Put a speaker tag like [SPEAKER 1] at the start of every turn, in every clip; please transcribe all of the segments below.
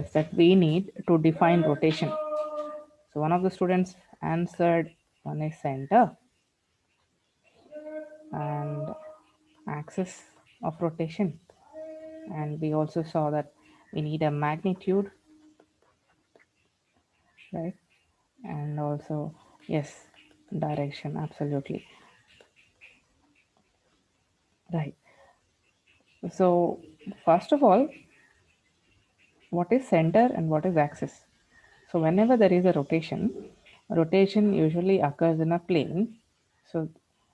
[SPEAKER 1] factors that we need to define rotation? So one of the students answered one is center and axis of rotation, and we also saw that we need a magnitude, right? And also, yes, direction, absolutely right. So first of all, what is center and what is axis? So whenever there is a rotation usually occurs in a plane. So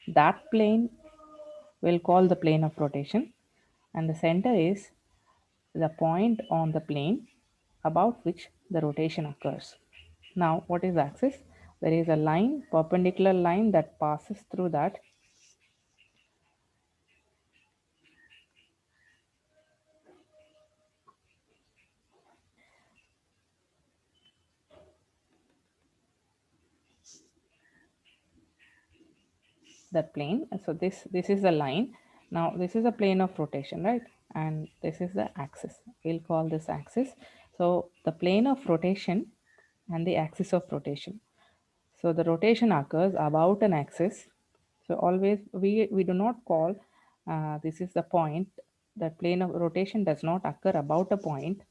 [SPEAKER 1] that plane we'll call the plane of rotation, and the center is the point on the plane about which the rotation occurs. Now, what is axis? There is a line, perpendicular line that passes through that plane. So this is the line. Now this is a plane of rotation, right? And this is the axis. We'll call this axis. So the plane of rotation and the axis of rotation. So the rotation occurs about an axis. So always we do not call this is the point. That plane of rotation does not occur about a point,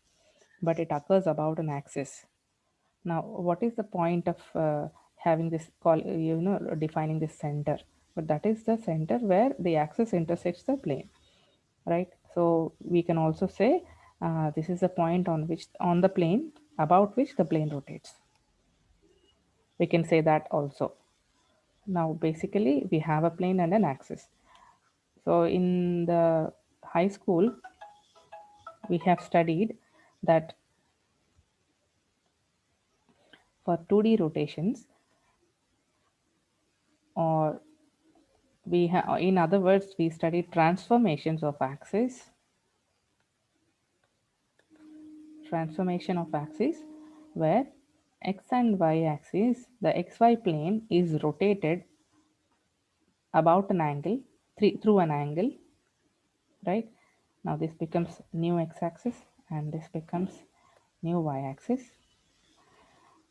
[SPEAKER 1] but it occurs about an axis. Now, what is the point of having this call, defining this center? But that is the center where the axis intersects the plane, right? So we can also say this is the point on the plane about which the plane rotates. We can say that also. Now, basically, we have a plane and an axis. So in the high school, we have studied that for 2D rotations, or we have, in other words, we studied transformations of axis, where x and y axis, the xy plane is rotated about an angle, through an angle, right? Now this becomes new x-axis and this becomes new y-axis,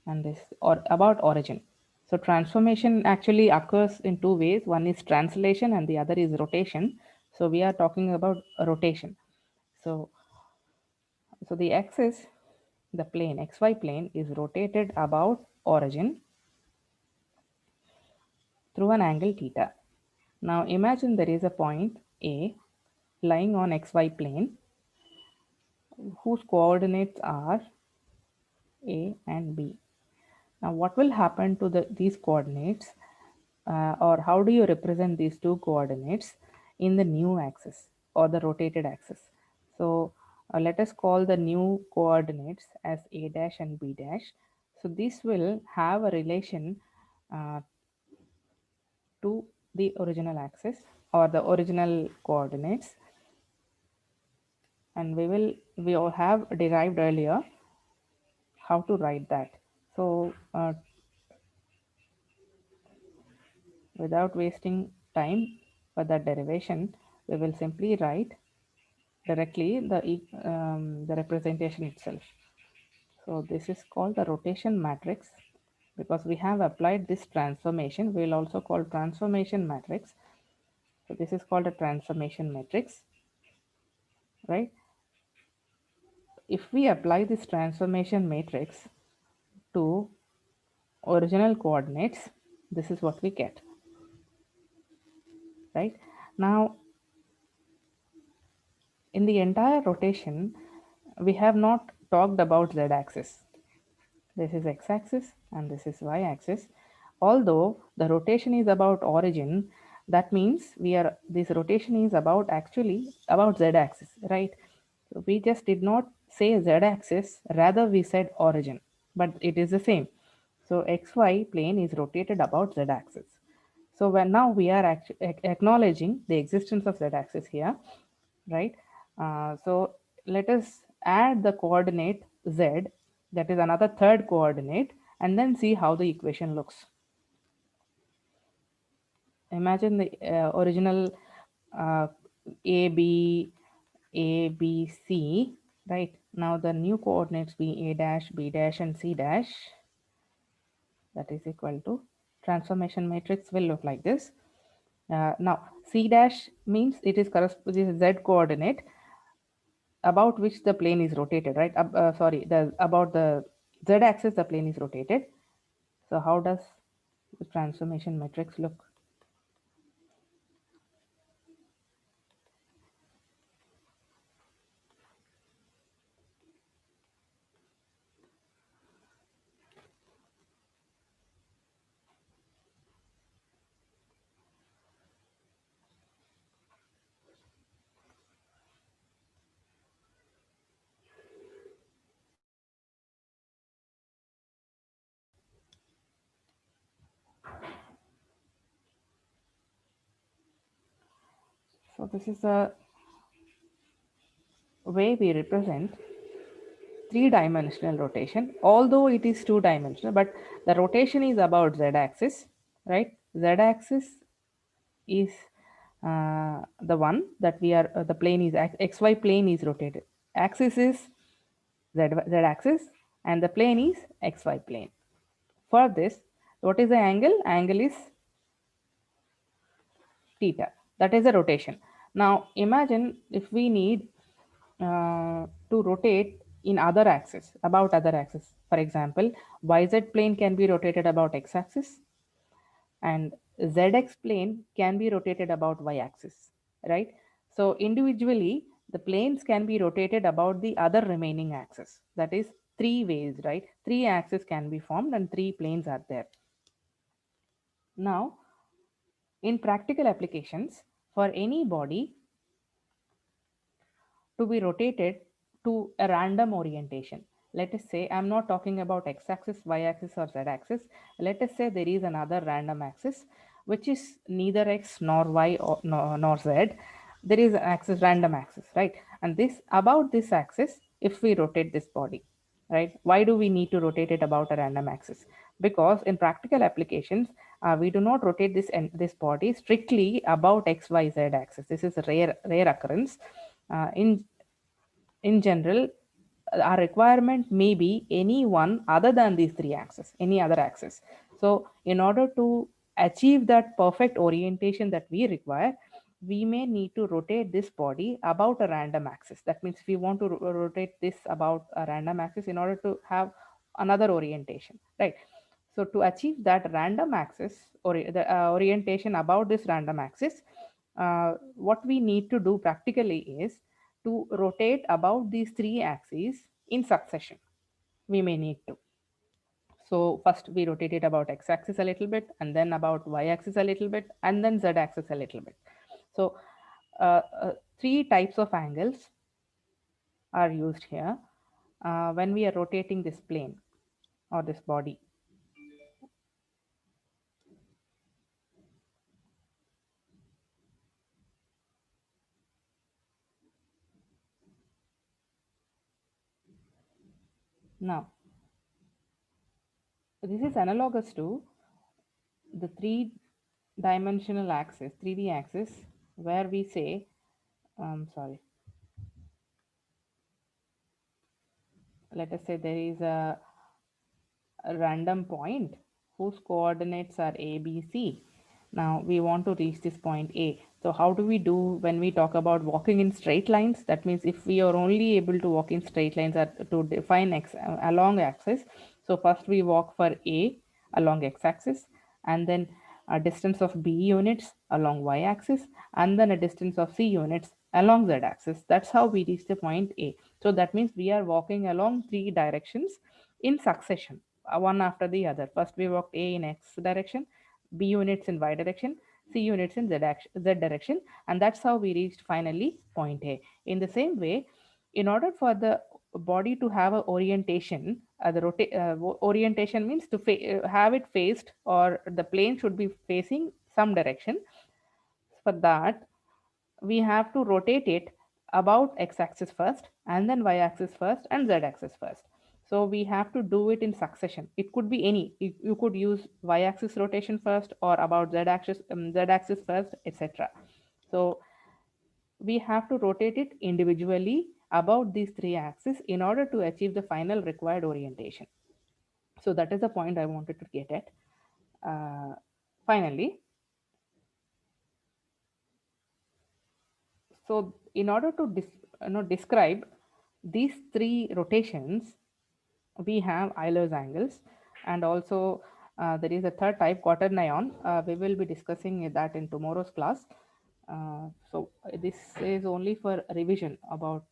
[SPEAKER 1] and this or about origin. So transformation actually occurs in two ways. One is translation and the other is rotation. So we are talking about a rotation. So the axis, the plane, xy plane is rotated about origin through an angle theta. Now imagine there is a point A lying on xy plane whose coordinates are A and B. Now what will happen to these coordinates, or how do you represent these two coordinates in the new axis or the rotated axis? So let us call the new coordinates as A dash and B dash. So this will have a relation uh, to the original axis or the original coordinates, and we all have derived earlier how to write that. So without wasting time for that derivation, we will simply write directly the representation itself. So this is called the rotation matrix because we have applied this transformation. We will also call transformation matrix. So this is called a transformation matrix, right? If we apply this transformation matrix to original coordinates, this is what we get, right? Now in the entire rotation, we have not talked about z-axis. This is x-axis and this is y-axis. Although the rotation is about origin, that means this rotation is about actually about z-axis, right? So we just did not say z-axis, rather we said origin, but it is the same. So xy plane is rotated about z-axis. So when now we are acknowledging the existence of z-axis here, right? So let us add the coordinate z, that is another third coordinate, and then see how the equation looks. Imagine the original uh, a b c, right? Now the new coordinates be a dash, b dash, and c dash, that is equal to, transformation matrix will look like this. Now c dash means it is this z coordinate about which the plane is rotated, right? Sorry, the about the z axis the plane is rotated. So how does the transformation matrix look? So this is the way we represent three-dimensional rotation, although it is two-dimensional, but the rotation is about z-axis, right? Z-axis is the one that we are, the plane is xy plane is rotated. Axis is z-axis and the plane is xy plane. For this, what is the angle? Angle is theta. That is the rotation. Now imagine if we need to rotate in other axis, about other axis. For example, yz plane can be rotated about x axis and zx plane can be rotated about y axis, right? So individually the planes can be rotated about the other remaining axis. That is three ways, right? Three axes can be formed and three planes are there. Now in practical applications, for any body to be rotated to a random orientation. Let us say I'm not talking about x-axis, y-axis or z-axis. Let us say there is another random axis which is neither x nor y or nor z. There is an axis, random axis, right? And this about this axis, if we rotate this body, right? Why do we need to rotate it about a random axis? Because in practical applications, we do not rotate this body strictly about x, y, z axis. This is a rare occurrence. In general, our requirement may be any one other than these three axes, any other axis. So in order to achieve that perfect orientation that we require, we may need to rotate this body about a random axis. That means we want to rotate this about a random axis in order to have another orientation, right? So to achieve that random axis or the orientation about this random axis, what we need to do practically is to rotate about these three axes in succession. We may need to. So first we rotate it about x-axis a little bit, and then about y-axis a little bit, and then z-axis a little bit. So three types of angles are used here when we are rotating this plane or this body. Now, this is analogous to the three-dimensional axis, 3D axis, where we say, sorry, let us say there is a random point whose coordinates are a, b, c. Now we want to reach this point a. So how do we do when we talk about walking in straight lines? That means if we are only able to walk in straight lines or to define x along axis, so first we walk for a along x-axis, and then a distance of b units along y-axis, and then a distance of c units along z-axis. That's how we reach the point a. So that means we are walking along three directions in succession, one after the other. First we walked a in x direction, b units in y direction, c units in z direction, and that's how we reached finally point a. In the same way, in order for the body to have a orientation, orientation means to have it faced, or the plane should be facing some direction. For that we have to rotate it about x-axis first, and then y-axis first, and z-axis first. So we have to do it in succession. It could be any, you could use y-axis rotation first, or about z-axis first, etc. So we have to rotate it individually about these three axes in order to achieve the final required orientation. So that is the point I wanted to get at. Finally, so in order to describe these three rotations, we have Euler's angles, and also there is a third type, quaternion. We will be discussing that in tomorrow's class. So this is only for revision about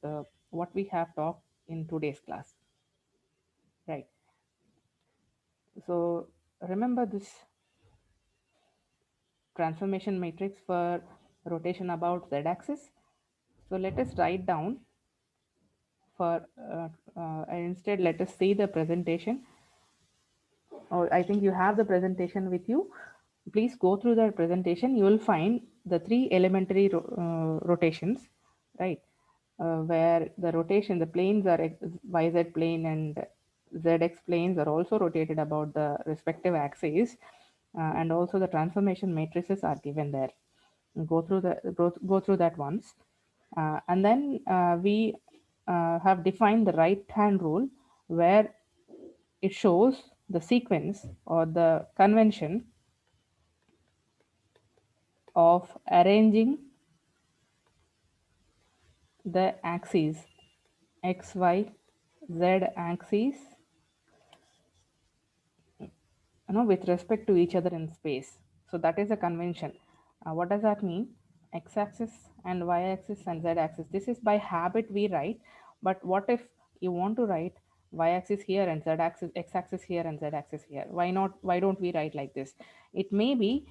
[SPEAKER 1] what we have talked in today's class, right? So remember this transformation matrix for rotation about z-axis. So let us write down for and instead let us see the presentation. Or I think you have the presentation with you. Please go through the presentation. You will find the three elementary rotations, right? Where the rotation, the planes are YZ plane and ZX planes are also rotated about the respective axes, and also the transformation matrices are given there. Go through that once, and then we have defined the right hand rule where it shows the sequence or the convention of arranging the axes x, y, z axes, with respect to each other in space. So that is a convention. What does that mean? X-axis and y-axis and z-axis. This is by habit we write, but what if you want to write y-axis here and z-axis, x-axis here and z-axis here? Why not? Why don't we write like this? It may be.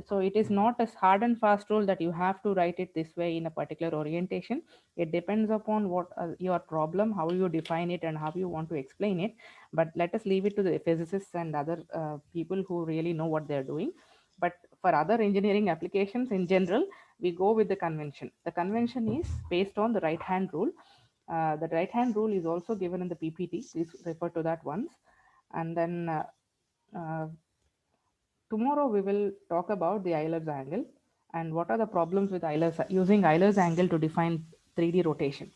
[SPEAKER 1] So it is not a hard and fast rule that you have to write it this way in a particular orientation. It depends upon what your problem, how you define it, and how you want to explain it. But let us leave it to the physicists and other people who really know what they're doing. But for other engineering applications in general, we go with the convention. The convention is based on the right hand rule. The right hand rule is also given in the PPT. Please refer to that once. And then uh, tomorrow we will talk about the Euler's angle and what are the problems with Euler's, using Euler's angle to define 3D rotation.